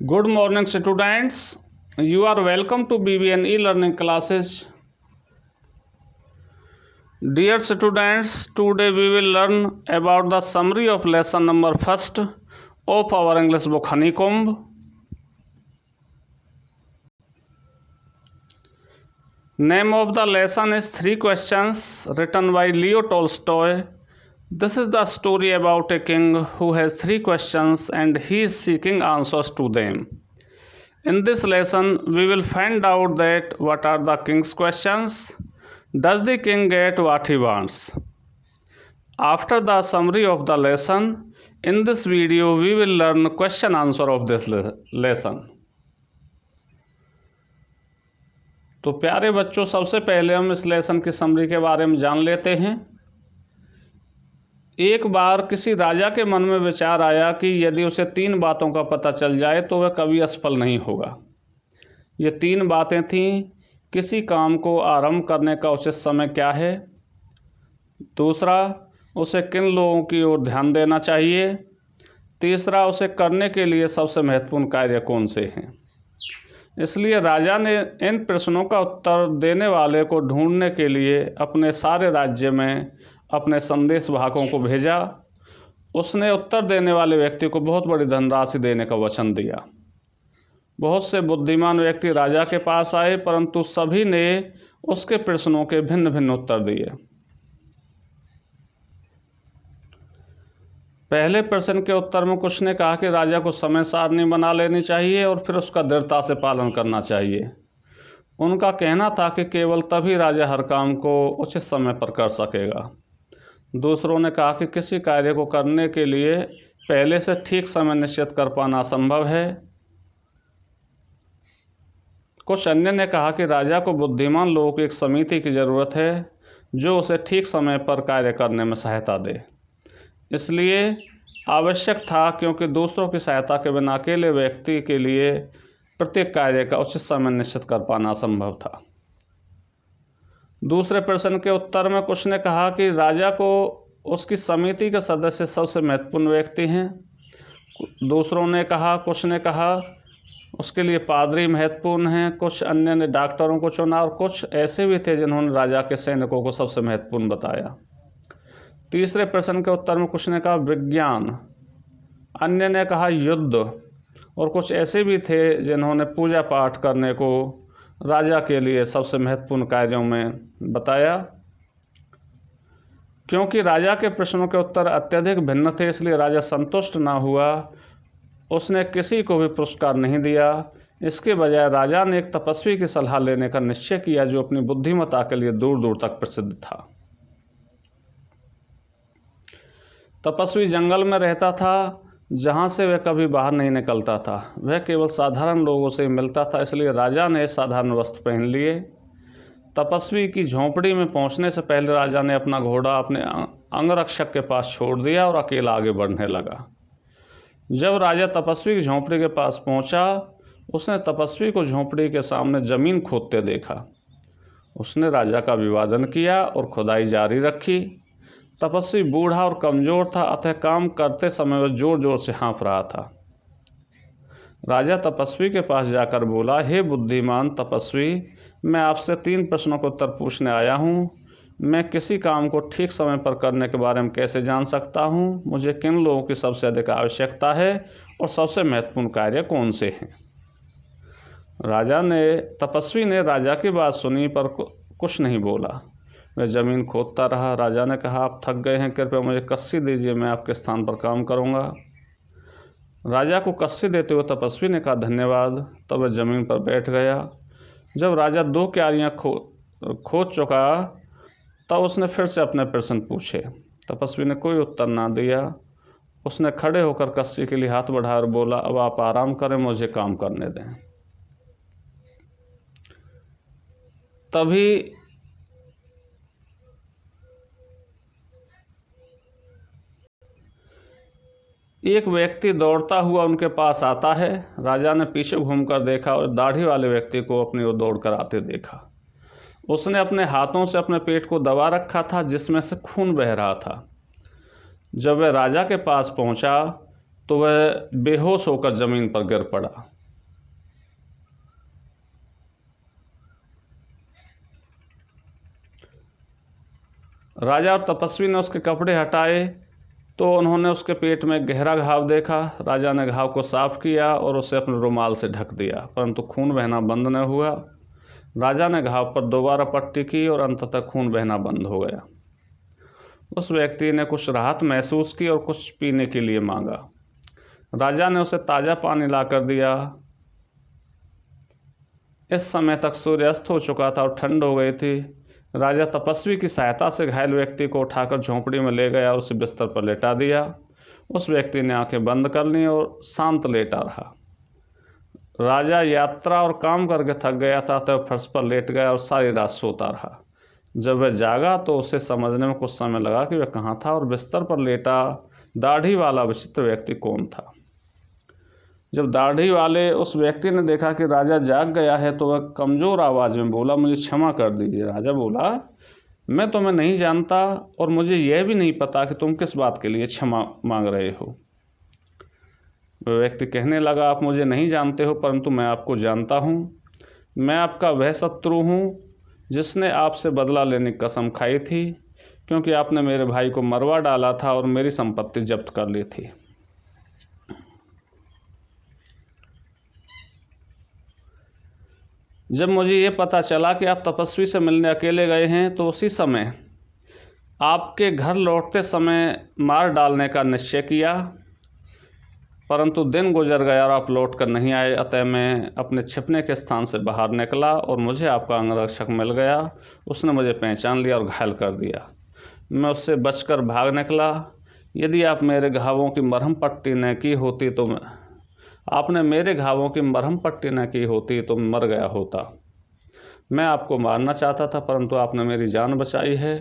Good morning, students. You are welcome to BBN e-learning classes. Dear students, today we will learn about the summary of lesson number 1 of our English book Honeycomb. Name of the lesson is 3 Questions, written by Leo Tolstoy. This is the story about a king who has 3 questions and he is seeking answers to them. In this lesson, we will find out that what are the king's questions. Does the king get what he wants? After the summary of the lesson, in this video we will learn question answer of this lesson. तो प्यारे बच्चों, सबसे पहले हम इस lesson की summary के बारे में जान लेते हैं। एक बार किसी राजा के मन में विचार आया कि यदि उसे 3 बातों का पता चल जाए तो वह कभी असफल नहीं होगा। ये 3 बातें थीं। किसी काम को आरंभ करने का उचित समय क्या है, दूसरा, उसे किन लोगों की ओर ध्यान देना चाहिए, तीसरा, उसे करने के लिए सबसे महत्वपूर्ण कार्य कौन से हैं। इसलिए राजा ने इन प्रश्नों का उत्तर देने वाले को ढूंढने के लिए अपने सारे राज्य में अपने संदेश वाहकों को भेजा। उसने उत्तर देने वाले व्यक्ति को बहुत बड़ी धनराशि देने का वचन दिया। बहुत से बुद्धिमान व्यक्ति राजा के पास आए, परंतु सभी ने उसके प्रश्नों के भिन्न भिन्न उत्तर दिए। पहले प्रश्न के उत्तर में कुछ ने कहा कि राजा को समय सारणी बना लेनी चाहिए और फिर उसका दृढ़ता से पालन करना चाहिए। उनका कहना था कि केवल तभी राजा हर काम को उचित समय पर कर सकेगा। दूसरों ने कहा कि किसी कार्य को करने के लिए पहले से ठीक समय निश्चित कर पाना असंभव है। कुछ अन्य ने कहा कि राजा को बुद्धिमान लोगों की एक समिति की ज़रूरत है जो उसे ठीक समय पर कार्य करने में सहायता दे। इसलिए आवश्यक था, क्योंकि दूसरों की सहायता के बिना अकेले व्यक्ति के लिए प्रत्येक कार्य का उचित समय निश्चित कर पाना असंभव था। दूसरे प्रश्न के उत्तर में कुछ ने कहा कि राजा को उसकी समिति के सदस्य सबसे महत्वपूर्ण व्यक्ति हैं। कुछ ने कहा उसके लिए पादरी महत्वपूर्ण हैं। कुछ अन्य ने डॉक्टरों को चुना और कुछ ऐसे भी थे जिन्होंने राजा के सैनिकों को सबसे महत्वपूर्ण बताया। तीसरे प्रश्न के उत्तर में कुछ ने कहा विज्ञान, अन्य ने कहा युद्ध और कुछ ऐसे भी थे जिन्होंने पूजा पाठ करने को राजा के लिए सबसे महत्वपूर्ण कार्यों में बताया। क्योंकि राजा के प्रश्नों के उत्तर अत्यधिक भिन्न थे, इसलिए राजा संतुष्ट ना हुआ। उसने किसी को भी पुरस्कार नहीं दिया। इसके बजाय राजा ने एक तपस्वी की सलाह लेने का निश्चय किया जो अपनी बुद्धिमत्ता के लिए दूर दूर तक प्रसिद्ध था। तपस्वी जंगल में रहता था, जहाँ से वह कभी बाहर नहीं निकलता था। वह केवल साधारण लोगों से मिलता था, इसलिए राजा ने साधारण वस्त्र पहन लिए। तपस्वी की झोंपड़ी में पहुँचने से पहले राजा ने अपना घोड़ा अपने अंगरक्षक के पास छोड़ दिया और अकेला आगे बढ़ने लगा। जब राजा तपस्वी की झोंपड़ी के पास पहुँचा, उसने तपस्वी को झोंपड़ी के सामने ज़मीन खोदते देखा। उसने राजा का अभिवादन किया और खुदाई जारी रखी। तपस्वी बूढ़ा और कमज़ोर था, अतः काम करते समय वह ज़ोर ज़ोर से हाँफ रहा था। राजा तपस्वी के पास जाकर बोला, हे बुद्धिमान तपस्वी, मैं आपसे 3 प्रश्नों का उत्तर पूछने आया हूँ। मैं किसी काम को ठीक समय पर करने के बारे में कैसे जान सकता हूँ? मुझे किन लोगों की सबसे अधिक आवश्यकता है और सबसे महत्वपूर्ण कार्य कौन से हैं? तपस्वी ने राजा की बात सुनी पर कुछ नहीं बोला। वह ज़मीन खोदता रहा। राजा ने कहा, आप थक गए हैं, कृपया मुझे कस्सी दीजिए, मैं आपके स्थान पर काम करूंगा। राजा को कस्सी देते हुए तपस्वी ने कहा, धन्यवाद। तब वह ज़मीन पर बैठ गया। जब राजा 2 क्यारियाँ खोद चुका तब उसने फिर से अपने प्रश्न पूछे। तपस्वी ने कोई उत्तर ना दिया। उसने खड़े होकर कस्सी के लिए हाथ बढ़ाया और बोला, अब आप आराम करें, मुझे काम करने दें। तभी एक व्यक्ति दौड़ता हुआ उनके पास आता है। राजा ने पीछे घूमकर देखा और दाढ़ी वाले व्यक्ति को अपनी ओर दौड़कर आते देखा। उसने अपने हाथों से अपने पेट को दबा रखा था, जिसमें से खून बह रहा था। जब वह राजा के पास पहुंचा तो वह बेहोश होकर जमीन पर गिर पड़ा। राजा और तपस्वी ने उसके कपड़े हटाए तो उन्होंने उसके पेट में गहरा घाव देखा। राजा ने घाव को साफ किया और उसे अपने रुमाल से ढक दिया, परंतु खून बहना बंद न हुआ। राजा ने घाव पर दोबारा पट्टी की और अंततः खून बहना बंद हो गया। उस व्यक्ति ने कुछ राहत महसूस की और कुछ पीने के लिए मांगा। राजा ने उसे ताज़ा पानी लाकर दिया। इस समय तक सूर्यास्त हो चुका था और ठंड हो गई थी। राजा तपस्वी की सहायता से घायल व्यक्ति को उठाकर झोंपड़ी में ले गया और उसे बिस्तर पर लेटा दिया। उस व्यक्ति ने आंखें बंद कर लीं और शांत लेटा रहा। राजा यात्रा और काम करके थक गया था, तो फर्श पर लेट गया और सारी रात सोता रहा। जब वह जागा तो उसे समझने में कुछ समय लगा कि वह कहाँ था और बिस्तर पर लेटा दाढ़ी वाला विचित्र व्यक्ति कौन था। जब दाढ़ी वाले उस व्यक्ति ने देखा कि राजा जाग गया है तो वह कमज़ोर आवाज़ में बोला, मुझे क्षमा कर दीजिए। राजा बोला, मैं तुम्हें नहीं जानता और मुझे यह भी नहीं पता कि तुम किस बात के लिए क्षमा मांग रहे हो। वह व्यक्ति कहने लगा, आप मुझे नहीं जानते हो, परंतु मैं आपको जानता हूँ। मैं आपका वह शत्रु हूँ जिसने आपसे बदला लेने की कसम खाई थी, क्योंकि आपने मेरे भाई को मरवा डाला था और मेरी संपत्ति जब्त कर ली थी। जब मुझे ये पता चला कि आप तपस्वी से मिलने अकेले गए हैं, तो उसी समय आपके घर लौटते समय मार डालने का निश्चय किया, परंतु दिन गुजर गया और आप लौट कर नहीं आए। अतः मैं अपने छिपने के स्थान से बाहर निकला और मुझे आपका अंगरक्षक मिल गया। उसने मुझे पहचान लिया और घायल कर दिया। मैं उससे बचकर भाग निकला। यदि आप मेरे घावों की मरहम पट्टी न की होती तो आपने मेरे घावों की मरहम पट्टी न की होती तो मर गया होता। मैं आपको मारना चाहता था, परंतु आपने मेरी जान बचाई है।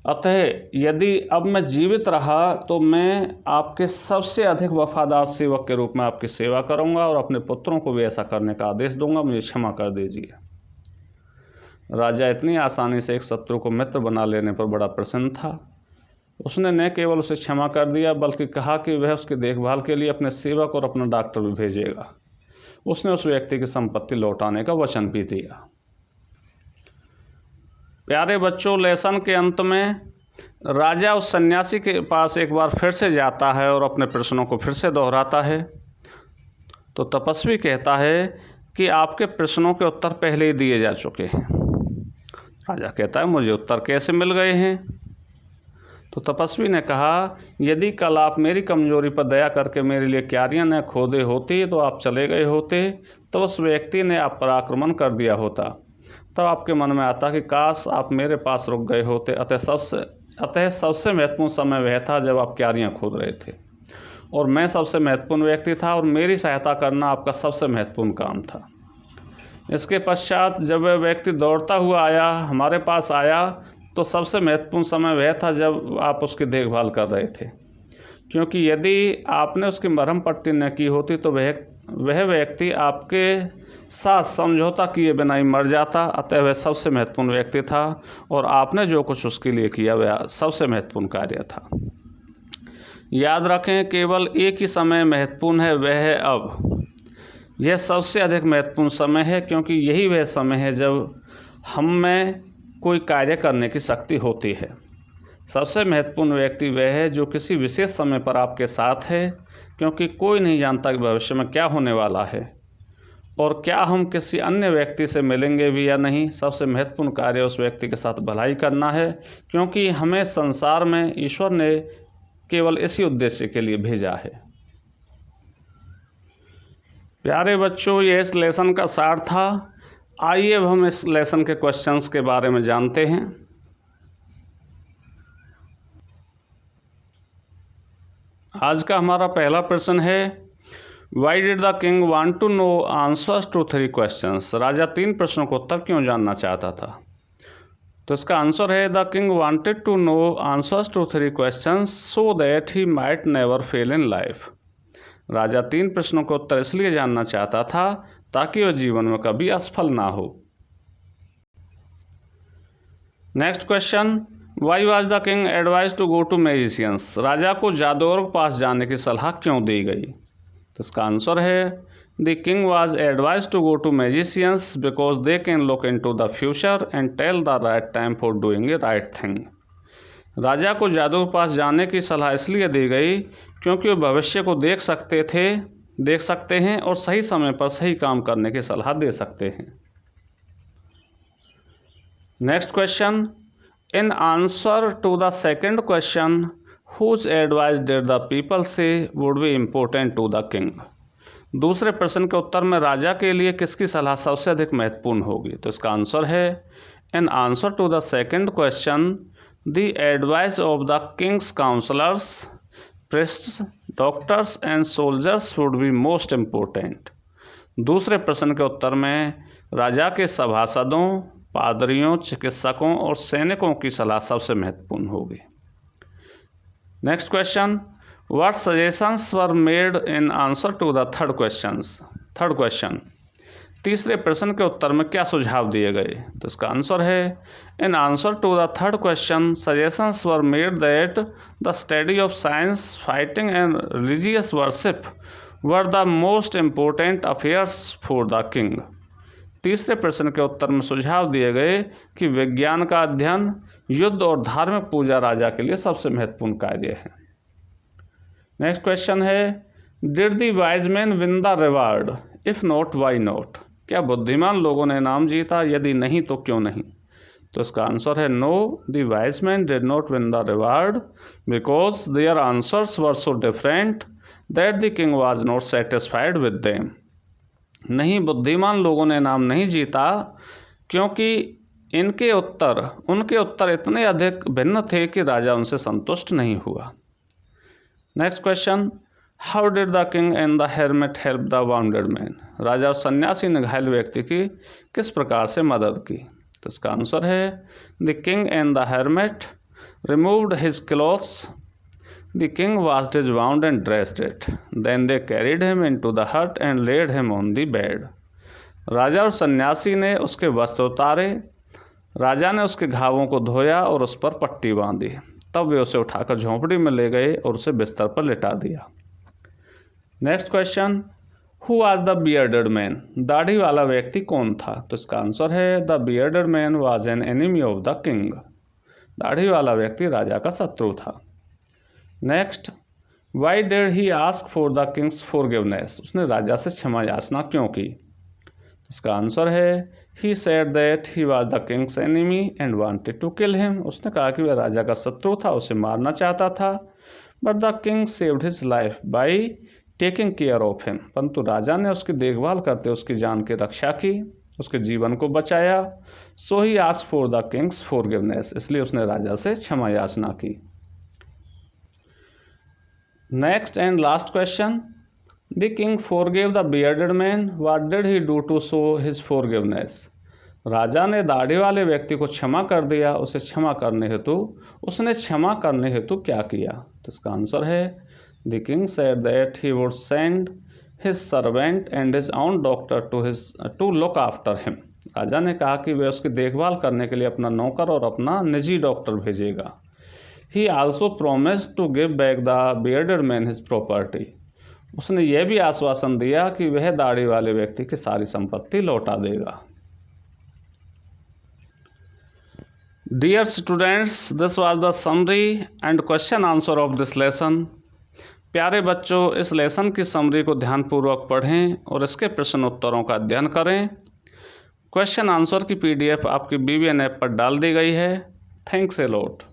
अतः यदि अब मैं जीवित रहा तो मैं आपके सबसे अधिक वफादार सेवक के रूप में आपकी सेवा करूंगा और अपने पुत्रों को भी ऐसा करने का आदेश दूंगा। मुझे क्षमा कर दीजिए। राजा इतनी आसानी से एक शत्रु को मित्र बना लेने पर बड़ा प्रसन्न था। उसने न केवल उसे क्षमा कर दिया, बल्कि कहा कि वह उसकी देखभाल के लिए अपने सेवक और अपना डॉक्टर भी भेजेगा। उसने उस व्यक्ति की संपत्ति लौटाने का वचन भी दिया। प्यारे बच्चों, लेसन के अंत में राजा उस सन्यासी के पास एक बार फिर से जाता है और अपने प्रश्नों को फिर से दोहराता है। तो तपस्वी कहता है कि आपके प्रश्नों के उत्तर पहले ही दिए जा चुके हैं। राजा कहता है, मुझे उत्तर कैसे मिल गए हैं? तो तपस्वी ने कहा, यदि कल आप मेरी कमजोरी पर दया करके मेरे लिए क्यारियां न खोदे होती तो आप चले गए होते, तो उस व्यक्ति ने आप पर आक्रमण कर दिया होता। तब आपके मन में आता कि काश आप मेरे पास रुक गए होते। अतः सबसे महत्वपूर्ण समय वह था जब आप क्यारियां खोद रहे थे, और मैं सबसे महत्वपूर्ण व्यक्ति था और मेरी सहायता करना आपका सबसे महत्वपूर्ण काम था। इसके पश्चात जब वह व्यक्ति दौड़ता हुआ आया, हमारे पास आया, तो सबसे महत्वपूर्ण समय वह था जब आप उसकी देखभाल कर रहे थे, क्योंकि यदि आपने उसकी मरहम पट्टी न की होती तो वह व्यक्ति आपके साथ समझौता किए बिना ही मर जाता। अतः वह सबसे महत्वपूर्ण व्यक्ति था और आपने जो कुछ उसके लिए किया वह सबसे महत्वपूर्ण कार्य था। याद रखें, केवल एक ही समय महत्वपूर्ण है, वह है अब। यह सबसे अधिक महत्वपूर्ण समय है, क्योंकि यही वह समय है जब हम में कोई कार्य करने की शक्ति होती है। सबसे महत्वपूर्ण व्यक्ति वह है जो किसी विशेष समय पर आपके साथ है, क्योंकि कोई नहीं जानता कि भविष्य में क्या होने वाला है और क्या हम किसी अन्य व्यक्ति से मिलेंगे भी या नहीं। सबसे महत्वपूर्ण कार्य उस व्यक्ति के साथ भलाई करना है, क्योंकि हमें संसार में ईश्वर ने केवल इसी उद्देश्य के लिए भेजा है। प्यारे बच्चों, ये इस लेसन का सार था। आइए अब हम इस लेसन के क्वेश्चंस के बारे में जानते हैं। आज का हमारा पहला प्रश्न है, why did the king want to know answers to 3 questions. राजा 3 प्रश्नों को उत्तर क्यों जानना चाहता था? तो इसका आंसर है, the king wanted to know answers to 3 questions so that he might never fail in life. राजा 3 प्रश्नों को उत्तर इसलिए जानना चाहता था ताकि वह जीवन में कभी असफल ना हो। Next question, why was the king advise to go to magicians, राजा को जादूगरों के पास जाने की सलाह क्यों दी गई? तो इसका आंसर है the king was advise to go to magicians because they can look into the future and tell the right time for doing a right thing. राजा को जादू के पास जाने की सलाह इसलिए दी गई क्योंकि वो भविष्य को देख सकते हैं और सही समय पर सही काम करने की सलाह दे सकते हैं। Next question, in answer to the second question whose advice did the people say would be important to the king. दूसरे प्रश्न के उत्तर में राजा के लिए किसकी सलाह सबसे अधिक महत्वपूर्ण होगी? तो इसका आंसर है in answer to the second question the advice of the king's counsellors, priests, doctors and soldiers would be most important. दूसरे प्रश्न के उत्तर में राजा के सभासदों, पादरियों, चिकित्सकों और सैनिकों की सलाह सबसे महत्वपूर्ण होगी। Next question, what suggestions were made in answer to the third question. तीसरे प्रश्न के उत्तर में क्या सुझाव दिए गए? तो इसका आंसर है in answer to the third question suggestions were made that the study of science, fighting and religious worship were the most important affairs for the king. तीसरे प्रश्न के उत्तर में सुझाव दिए गए कि विज्ञान का अध्ययन, युद्ध और धार्मिक पूजा राजा के लिए सबसे महत्वपूर्ण कार्य है। नेक्स्ट क्वेश्चन है, did the wise man win the reward, if not why not. क्या बुद्धिमान लोगों ने इनाम जीता? यदि नहीं तो क्यों नहीं? तो इसका आंसर है no, the wise man did not win the reward because their answers were so different that the king was not satisfied with them. नहीं, बुद्धिमान लोगों ने इनाम नहीं जीता क्योंकि उनके उत्तर इतने अधिक भिन्न थे कि राजा उनसे संतुष्ट नहीं हुआ। Next question, how did the king and the hermit help the wounded man. राजा और सन्यासी ने घायल व्यक्ति की किस प्रकार से मदद की? तो इसका आंसर है the king and the hermit removed his clothes, the king washed his wound and dressed it, then they carried him into the hut and laid him on the bed. राजा और सन्यासी ने उसके वस्त्र उतारे, राजा ने उसके घावों को धोया और उस पर पट्टी बांधी, तब वे उसे उठाकर झोंपड़ी में ले गए और उसे बिस्तर पर लिटा दिया। Next question, who was the bearded man. दाढ़ी वाला व्यक्ति कौन था? तो इसका आंसर है the bearded man was an enemy of the king. दाढ़ी वाला व्यक्ति राजा का शत्रु था। Next, why did he ask for the king's forgiveness. उसने राजा से क्षमा याचना क्यों की? इसका आंसर है he said that he was the king's enemy and wanted to kill him. उसने कहा कि वह राजा का शत्रु था, उसे मारना चाहता था। But the king saved his life by taking care of him. परंतु राजा ने उसकी देखभाल करते उसकी जान की रक्षा की, उसके जीवन को बचाया। So he asked for the king's forgiveness, इसलिए उसने राजा से क्षमा याचना की। Next and last question, the king forgive the bearded man, what did he do to show his forgiveness. राजा ने दाढ़ी वाले व्यक्ति को क्षमा कर दिया, उसने क्षमा करने हेतु क्या किया? तो इसका आंसर है the king said that he would send his servant and his own doctor to look after him. राजा ने कहा कि वह उसकी देखभाल करने के लिए अपना नौकर और अपना निजी डॉक्टर भेजेगा। He also promised to give back the bearded man his property. उसने यह भी आश्वासन दिया कि वह दाढ़ी वाले व्यक्ति की सारी संपत्ति लौटा देगा। Dear students, this was the summary and question answer of this lesson. प्यारे बच्चों, इस लेसन की समरी को ध्यानपूर्वक पढ़ें और इसके प्रश्न उत्तरों का अध्ययन करें। क्वेश्चन आंसर की PDF आपकी BVN ऐप पर डाल दी गई है। Thanks a lot.